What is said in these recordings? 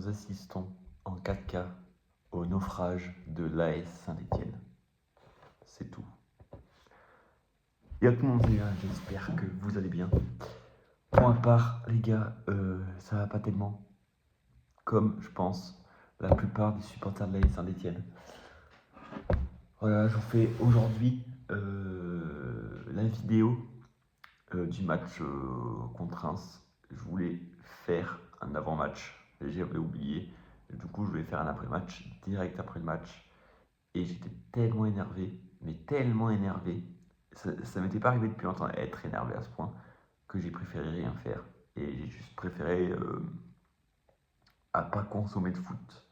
nous assistons en 4K au naufrage de l'AS Saint-Étienne. C'est tout. Et tout les gars, j'espère que vous allez bien. Pour ma part, les gars, ça va pas tellement. Comme, je pense, la plupart des supporters de l'AS Saint-Étienne. Voilà, je vous fais aujourd'hui la vidéo du match contre Reims. Je voulais faire un avant-match, j'avais oublié. Et du coup, je voulais faire un après-match, direct après le match. Et j'étais tellement énervé, mais tellement énervé. Ça m'était pas arrivé depuis longtemps être énervé à ce point que j'ai préféré rien faire. Et j'ai juste préféré à pas consommer de foot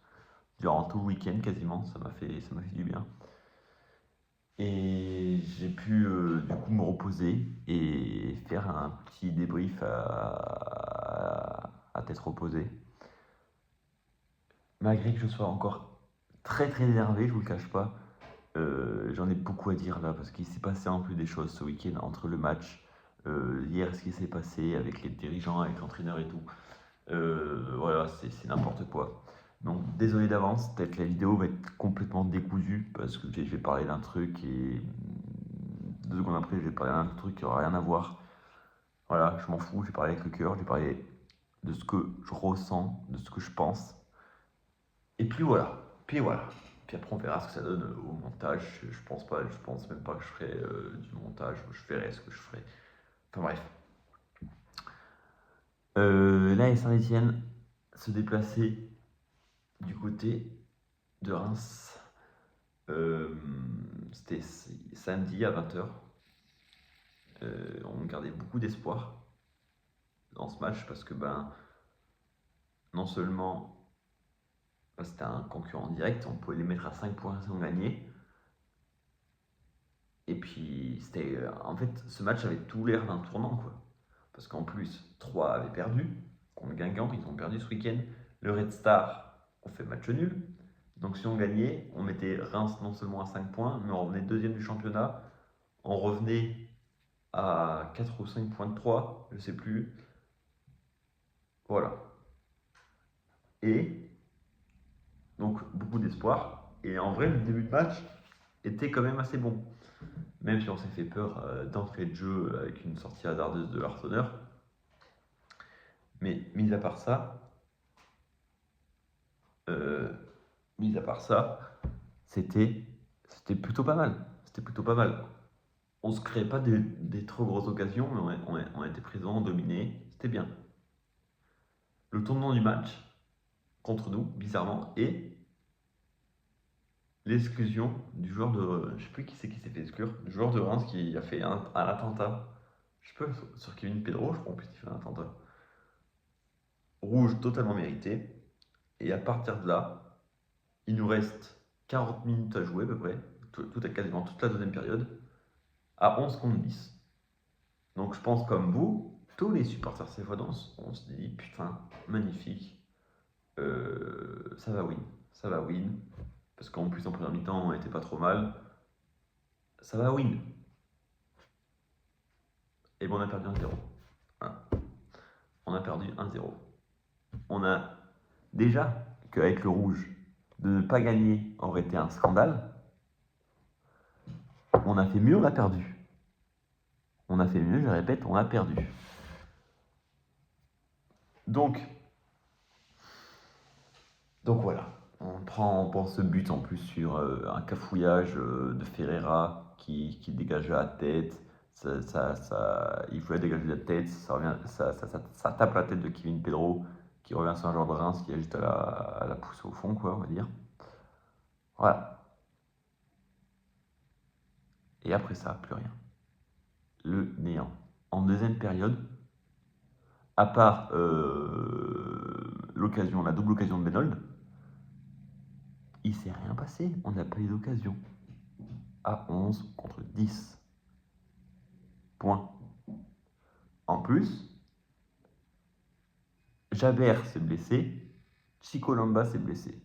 durant tout le week-end quasiment. Ça m'a fait du bien. Et j'ai pu du coup me reposer et faire un petit débrief à tête reposée. Malgré que je sois encore très énervé, je vous le cache pas, j'en ai beaucoup à dire là parce qu'il s'est passé en plus des choses ce week-end entre le match, hier ce qui s'est passé avec les dirigeants, avec l'entraîneur et tout. Voilà, c'est n'importe quoi. Donc désolé d'avance, peut-être que la vidéo va être complètement décousue parce que je vais parler d'un truc et 2 secondes après je vais parler d'un truc qui n'aura rien à voir. Voilà, je m'en fous, je vais parler avec le cœur, je vais parler de ce que je ressens, de ce que je pense. Et puis voilà, puis après on verra ce que ça donne au montage. Je pense même pas que je ferai du montage, je verrai ce que je ferai. Enfin bref. Là, Saint-Étienne se déplacer du côté de Reims. C'était samedi à 20h. On gardait beaucoup d'espoir dans ce match parce que non seulement c'était un concurrent direct, on pouvait les mettre à 5 points si on gagnait. Et puis en fait, ce match avait tout l'air d'un tournant, quoi. Parce qu'en plus, 3 avaient perdu contre Guingamp, ils ont perdu ce week-end. Le Red Star ont fait match nul. Donc si on gagnait, on mettait Reims non seulement à 5 points, mais on revenait deuxième du championnat. On revenait à 4 ou 5 points de 3, je sais plus. Voilà. Et donc beaucoup d'espoir. Et en vrai, le début de match était quand même assez bon. Même si on s'est fait peur d'entrée de jeu avec une sortie hasardeuse de l'Arseneur. Mais mis à part ça, c'était plutôt pas mal. C'était plutôt pas mal. On se créait pas des trop grosses occasions, mais on était présent, on dominait. C'était bien. Le tournant du match contre nous, bizarrement, et l'exclusion du joueur de. Je sais plus qui c'est qui s'est fait exclure. Du joueur de Reims qui a fait un attentat. Je sais pas, sur Kevin Pedro, je crois en plus, il fait un attentat. Rouge totalement mérité. Et à partir de là, il nous reste 40 minutes à jouer à peu près, quasiment toute la deuxième période, à 11 contre 10. Donc je pense comme vous, tous les supporters sévanois, on se dit putain, magnifique, ça va win, parce qu'en plus en première mi-temps on n'était pas trop mal, ça va win. Et bon, on a perdu 1-0. Voilà. On a perdu 1-0. On a déjà qu'avec le rouge, de ne pas gagner aurait été un scandale. On a fait mieux, on a perdu. On a fait mieux, je répète, on a perdu. Donc voilà, on prend ce but en plus sur un cafouillage de Ferreira qui dégage la tête. Il faut la dégager la tête, ça tape la tête de Kevin Pedro qui revient sur un joueur de Reims qui a juste à la pousser au fond, quoi, on va dire. Voilà. Et après ça, plus rien. Le néant. En deuxième période, à part la double occasion de Benold, il s'est rien passé. On n'a pas eu d'occasion. À 11 contre 10. Point. En plus, Jabert s'est blessé, Chico Lamba s'est blessé.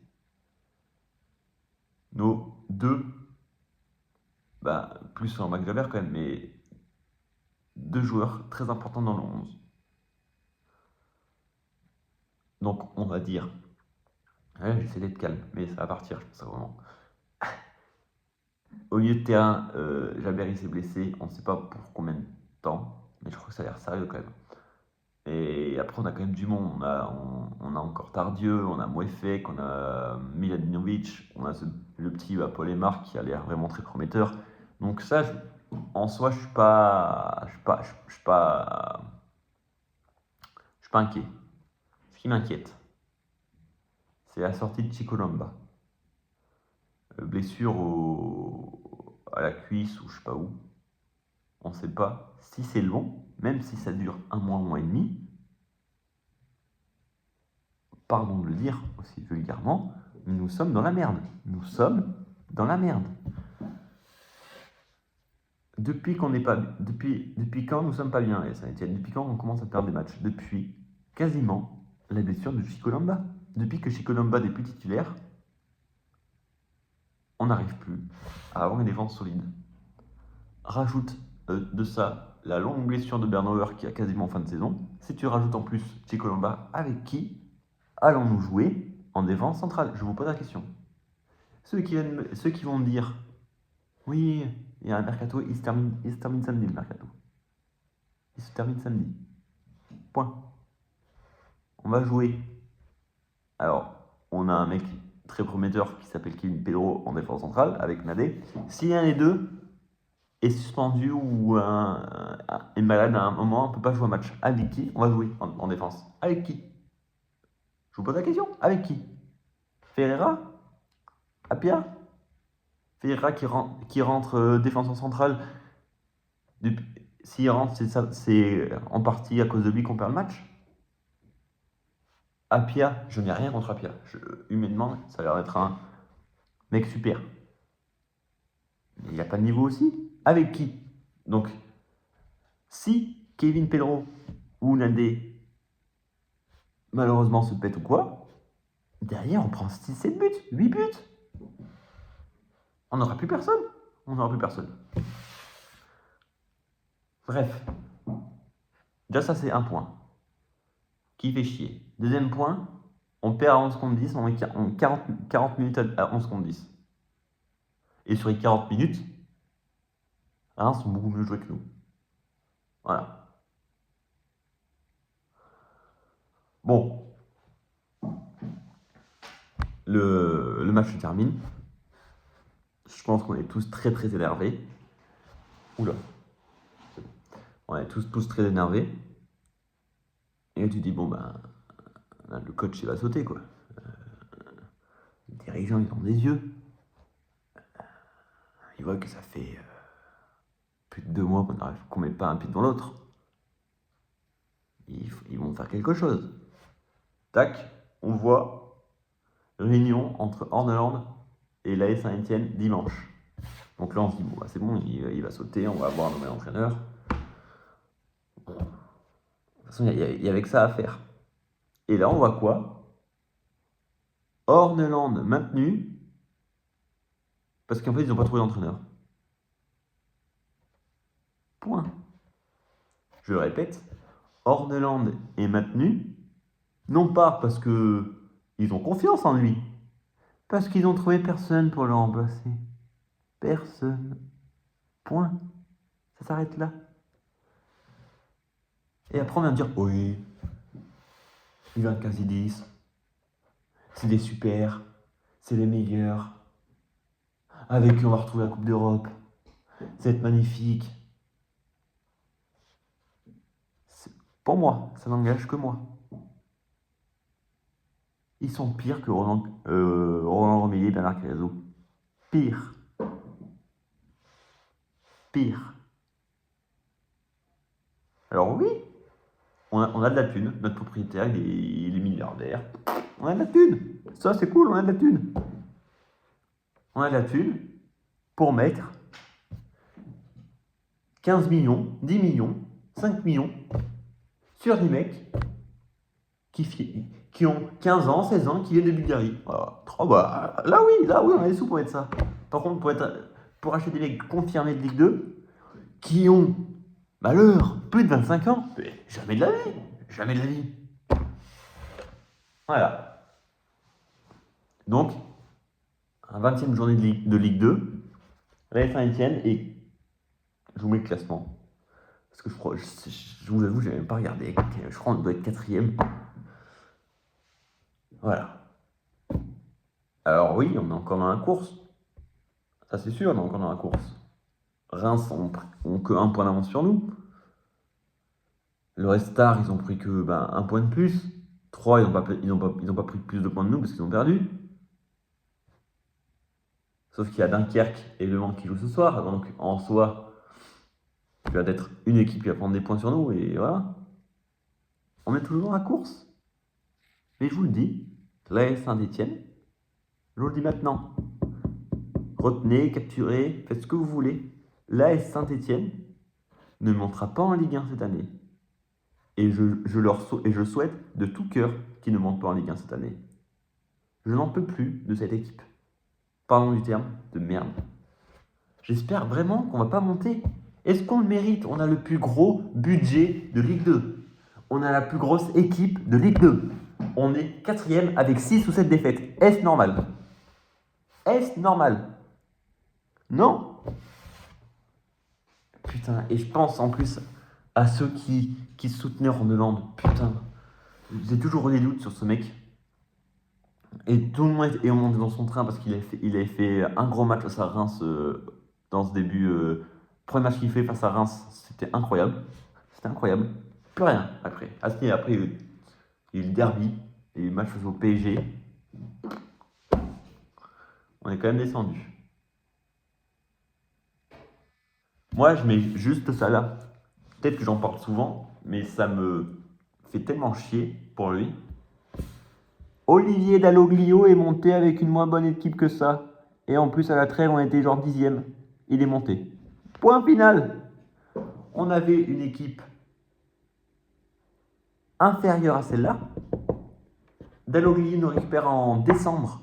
Nos deux, plus sur Max Jabert quand même, mais 2 joueurs très importants dans le 11. Donc on va dire Ouais, j'essaie d'être calme, mais ça va partir, je pense vraiment. Au milieu de terrain, Jaberi s'est blessé, on ne sait pas pour combien de temps, mais je crois que ça a l'air sérieux quand même. Et après, on a quand même du monde. On a encore Tardieu, on a Mouefek, on a Miladinovic, on a le petit Paul Aymar qui a l'air vraiment très prometteur. Donc ça, en soi, je suis pas inquiet. Ce qui m'inquiète, c'est la sortie de Chico Lamba. Blessure à la cuisse ou je sais pas où. On ne sait pas si c'est long, même si ça dure un mois et demi. Pardon de le dire aussi vulgairement, mais nous sommes dans la merde. Nous sommes dans la merde. Depuis qu'on n'est pas, depuis quand nous sommes pas bien, et Saint-Etienne, depuis quand on commence à perdre des matchs? Depuis quasiment la blessure de Chico Lamba. Depuis que Chico Lamba n'est plus titulaire, on n'arrive plus à avoir une défense solide. Rajoute de ça la longue blessure de Bernauer qui a quasiment fin de saison. Si tu rajoutes en plus Chico Lamba, avec qui allons-nous jouer en défense centrale? Je vous pose la question. Ceux qui vont me dire, oui, il y a un mercato, il se termine samedi le mercato. Il se termine samedi. Point. On va jouer. Alors, on a un mec très prometteur qui s'appelle Kevin Pedro en défense centrale avec Nadé. Si un des deux est suspendu ou est malade à un moment, on ne peut pas jouer un match. Avec qui on va jouer en défense? Avec qui? Je vous pose la question. Avec qui? Ferreira? Apia? Ferreira qui rentre défenseur central. S'il rentre, c'est en partie à cause de lui qu'on perd le match. Apia, je n'ai rien contre Apia. Humainement, ça a l'air d'être un mec super. Mais il n'a pas de niveau aussi. Avec qui? Donc, si Kevin Pedro ou Nadé, malheureusement, se pète ou quoi, derrière, on prend 6-7 buts, 8 buts. On n'aura plus personne. On n'aura plus personne. Bref. Déjà, ça, c'est un point qui fait chier. Deuxième point, on perd à 11 contre 10, on met 40 minutes à 11 contre 10. Et sur les 40 minutes, Reims sont beaucoup mieux joués que nous. Voilà. Bon. Le match se termine. Je pense qu'on est tous très très énervés. Oula. On est tous très énervés. Et tu dis, bon ben, le coach il va sauter quoi. Les dirigeants ils ont des yeux. Ils voient que ça fait plus de 2 mois qu'on met pas un pied devant l'autre. Ils vont faire quelque chose. Tac, on voit réunion entre Horneland et l'AS Saint-Etienne dimanche. Donc là on se dit, bon bah, c'est bon, il va sauter, on va avoir un nouvel entraîneur. De toute façon, il y avait que ça à faire. Et là on voit quoi? Horneland maintenu, parce qu'en fait ils n'ont pas trouvé d'entraîneur. Point. Je le répète, Horneland est maintenu, non pas parce que ils ont confiance en lui, parce qu'ils ont trouvé personne pour le remplacer. Personne. Point. Ça s'arrête là. Et après on vient de dire, oui, Ivan Casillas, c'est des super, c'est les meilleurs. Avec eux on va retrouver la Coupe d'Europe. Ça va être magnifique. Pour moi, ça n'engage que moi. Ils sont pires que Roland Romilly et Bernard Carazzo. Pire. Pire. Alors oui, on a de la thune. Notre propriétaire, il est milliardaire. On a de la thune. Ça, c'est cool, on a de la thune. On a de la thune pour mettre 15 millions, 10 millions, 5 millions sur des mecs qui ont 15 ans, 16 ans, qui viennent de Bulgarie. Voilà. Là oui, on a des sous pour mettre ça. Par contre, pour acheter des mecs confirmés de Ligue 2, qui ont, malheur, plus de 25 ans, mais jamais de la vie. Jamais de la vie. Voilà. Donc, à 20e journée de Ligue 2, l'AS Saint-Etienne et je vous mets le classement. Parce que je crois, je vous avoue, je n'ai même pas regardé. Je crois qu'on doit être 4e. Voilà. Alors oui, on est encore dans la course. Ça c'est sûr, on est encore dans la course. Reims ont que 1 point d'avance sur nous. Le Red Star, ils ont pris que 1 point de plus. 3, ils ont pas pris plus de points de nous parce qu'ils ont perdu. Sauf qu'il y a Dunkerque et Le Mans qui jouent ce soir. Donc en soi, tu vas être une équipe qui va prendre des points sur nous. Et voilà. On est toujours dans la course. Mais je vous le dis, l'AS Saint-Etienne, je vous le dis maintenant. Retenez, capturez, faites ce que vous voulez. L'AS Saint-Etienne ne montera pas en Ligue 1 cette année. Et je souhaite de tout cœur qu'ils ne montent pas en Ligue 1 cette année. Je n'en peux plus de cette équipe. Pardon du terme, de merde. J'espère vraiment qu'on va pas monter. Est-ce qu'on le mérite? On a le plus gros budget de Ligue 2. On a la plus grosse équipe de Ligue 2. On est 4e avec 6 ou 7 défaites. Est-ce normal? Est-ce normal? Non. Putain, et je pense en plus à ceux qui soutenaient Rondeland. Putain, j'ai toujours des doutes sur ce mec. Et tout le monde est monté dans son train parce qu'il avait fait un gros match face à Reims dans ce début. Premier match qu'il fait face à Reims, c'était incroyable. C'était incroyable. Plus rien après. Après, il y a eu le derby et le match face au PSG. On est quand même descendu. Moi, je mets juste ça là. Peut-être que j'en parle souvent, mais ça me fait tellement chier pour lui. Olivier Dalloglio est monté avec une moins bonne équipe que ça. Et en plus, à la trêve, on était genre 10e. Il est monté. Point final. On avait une équipe inférieure à celle-là. Dalloglio nous récupère en décembre.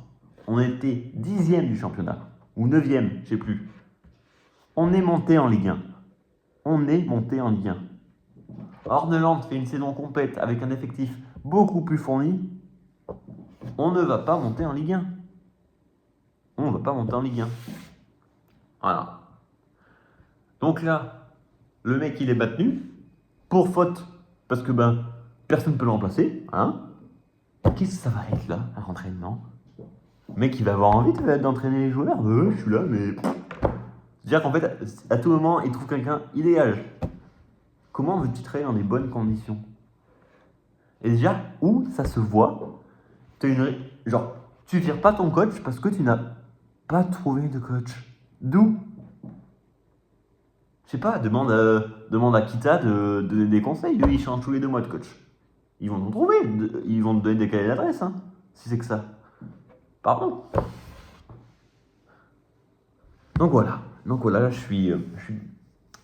On était 10e du championnat. Ou 9e, je sais plus. On est monté en Ligue 1. On est monté en Ligue 1. Orneland fait une saison complète avec un effectif beaucoup plus fourni. On ne va pas monter en Ligue 1. On ne va pas monter en Ligue 1. Voilà. Donc là, le mec il est maintenu pour faute parce que personne ne peut le remplacer. Hein? Qu'est-ce que ça va être là, un entraînement? Le mec il va avoir envie d'entraîner les joueurs. Je suis là, mais. C'est-à-dire qu'en fait, à tout moment, il trouve quelqu'un, il dégage. Comment veux-tu travailler dans des bonnes conditions? Et déjà, où ça se voit, genre, tu vires pas ton coach parce que tu n'as pas trouvé de coach. D'où? Je sais pas, demande à Kita de donner des conseils. Lui, il change tous les 2 mois de coach. Ils vont nous trouver. Ils vont te donner des cahiers d'adresse, hein, si c'est que ça. Pardon. Donc voilà, là, je suis.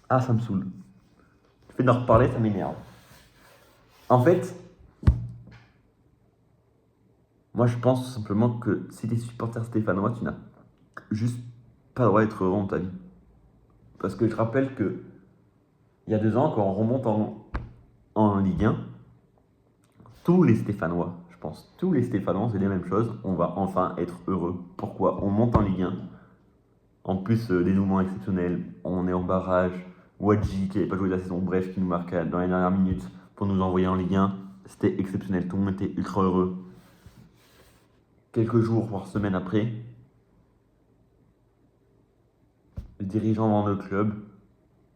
Ah, ça me saoule. Le fait d'en reparler, ça m'énerve. En fait, moi, je pense simplement que si t'es supporter stéphanois, tu n'as juste pas le droit d'être heureux dans ta vie. Parce que je rappelle que il y a 2 ans, quand on remonte en Ligue 1, tous les Stéphanois, je pense, tous les Stéphanois, c'est les mêmes choses. On va enfin être heureux. Pourquoi? On monte en Ligue 1. En plus, dénouement exceptionnel. On est en barrage. Wadji, qui n'avait pas joué la saison, bref, qui nous marque dans les dernières minutes pour nous envoyer en Ligue 1. C'était exceptionnel. Tout le monde était ultra heureux. Quelques jours, voire semaines après, le dirigeant vend le club,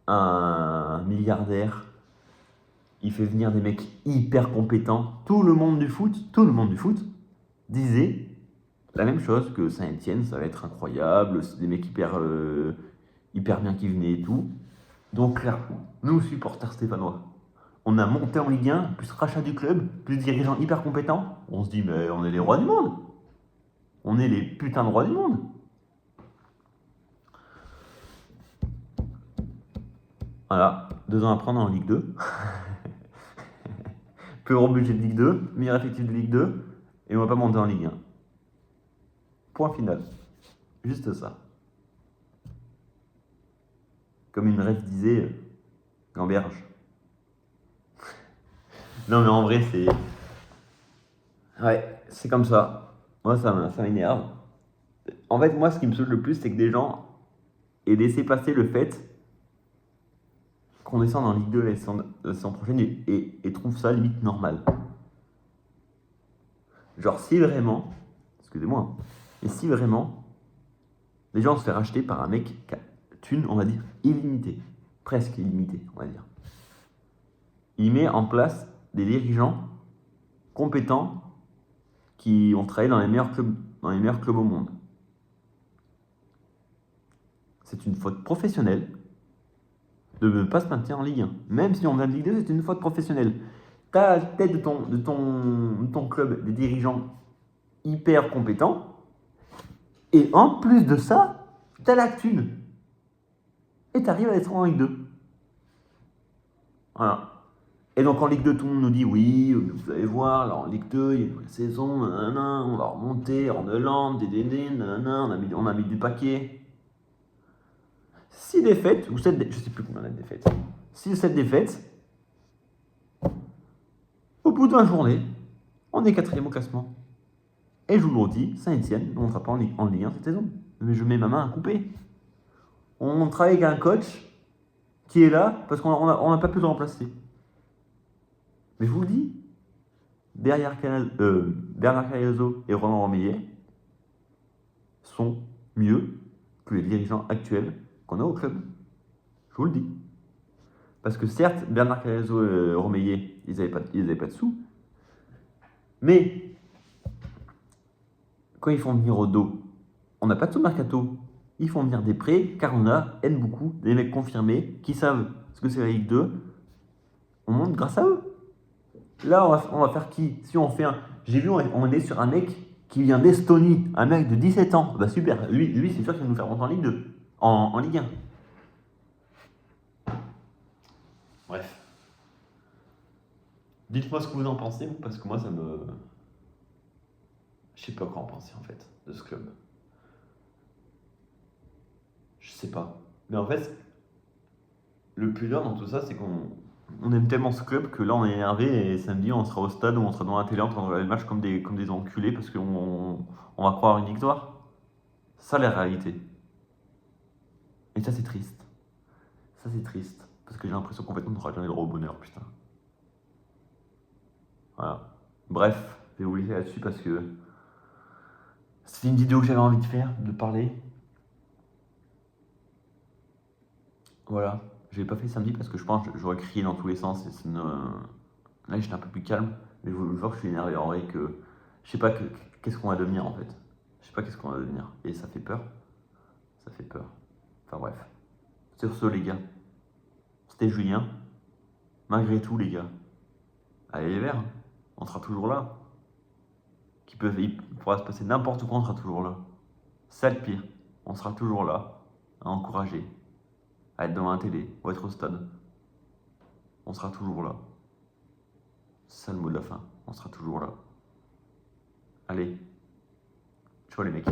un milliardaire, il fait venir des mecs hyper compétents. Tout le monde du foot disait la même chose, que Saint-Etienne, ça va être incroyable, c'est des mecs hyper bien qui venaient et tout. Donc là, nous, supporters stéphanois, on a monté en Ligue 1, plus rachat du club, plus dirigeants hyper compétents. On se dit, mais on est les rois du monde. On est les putains de rois du monde. Voilà, 2 ans à prendre en Ligue 2. Plus gros budget de Ligue 2, meilleur effectif de Ligue 2, et on va pas monter en Ligue 1. Point final. Juste ça. Comme une rêve disait, Gamberge. Non mais en vrai c'est... Ouais, c'est comme ça. Moi, ça m'énerve. En fait, moi, ce qui me saoule le plus, c'est que des gens aient laissé passer le fait qu'on descende en Ligue 2 la saison prochaine et trouvent ça limite normal. Genre, si vraiment, excusez-moi, mais si vraiment, les gens se fait racheter par un mec qui a thune, on va dire, illimitée, presque illimitée, on va dire. Il met en place des dirigeants compétents qui ont travaillé dans les meilleurs clubs au monde. C'est une faute professionnelle de ne pas se maintenir en Ligue 1. Même si on vient de Ligue 2, c'est une faute professionnelle. Tu as à la tête de ton club des dirigeants hyper compétents, et en plus de ça, tu as la thune. Et tu arrives à être en Ligue 2. Voilà. Et donc en Ligue 2, tout le monde nous dit oui, vous allez voir, là en Ligue 2, il y a une nouvelle saison, nanana, on va remonter, Horneland, nanana, on a mis du paquet. 6 défaites, ou 7 défaites, je sais plus combien de défaites. 6 ou 7 défaites. Au bout d'une journée, on est 4ème au classement. Et je vous le redis, Saint-Etienne ne montera pas en Ligue 1 cette saison. Mais je mets ma main à couper. On travaille avec un coach qui est là parce qu'on n'a pas pu le remplacer. Mais je vous le dis, Bernard Cagliazzo et Roland Romeyer sont mieux que les dirigeants actuels qu'on a au club. Je vous le dis. Parce que certes, Bernard Cagliazzo et Romeyer, ils n'avaient pas de sous. Mais quand ils font venir au dos, on n'a pas de sous mercato. Ils font venir des prêts car on aime beaucoup des mecs confirmés qui savent ce que c'est la Ligue 2. On monte grâce à eux. Là, on va faire qui? Si on fait un. J'ai vu, on est sur un mec qui vient d'Estonie, un mec de 17 ans. Bah super, lui c'est sûr qu'il va nous faire monter en Ligue 2, en Ligue 1. Bref. Dites-moi ce que vous en pensez, parce que moi ça me. Je sais pas quoi en penser en fait de ce club. Je sais pas. Mais en fait, le plus dur dans tout ça, c'est qu'on aime tellement ce club que là on est énervé et samedi on sera au stade ou on sera devant la télé en train de regarder le match comme des enculés parce qu'on va croire une victoire. C'est ça la réalité. Et ça c'est triste. Ça c'est triste. Parce que j'ai l'impression qu'en fait on n'aura jamais le droit au bonheur, putain. Voilà. Bref, je vais vous laisser là-dessus parce que c'est une vidéo que j'avais envie de faire, de parler. Voilà. Je l'ai pas fait samedi parce que je pense que j'aurais crié dans tous les sens. Là j'étais un peu plus calme. Mais je vous jure que je suis énervé en vrai que. Je sais pas qu'est-ce qu'on va devenir en fait. Je sais pas qu'est-ce qu'on va devenir. Et ça fait peur. Ça fait peur. Enfin bref. Sur ce les gars. C'était Julien. Malgré tout les gars. Allez les verts. On sera toujours là. Il pourra se passer n'importe quoi, on sera toujours là. Ça le pire. On sera toujours là. À encourager. À être devant la télé. Ou être au stade. On sera toujours là. C'est ça le mot de la fin. On sera toujours là. Allez. Ciao les mecs.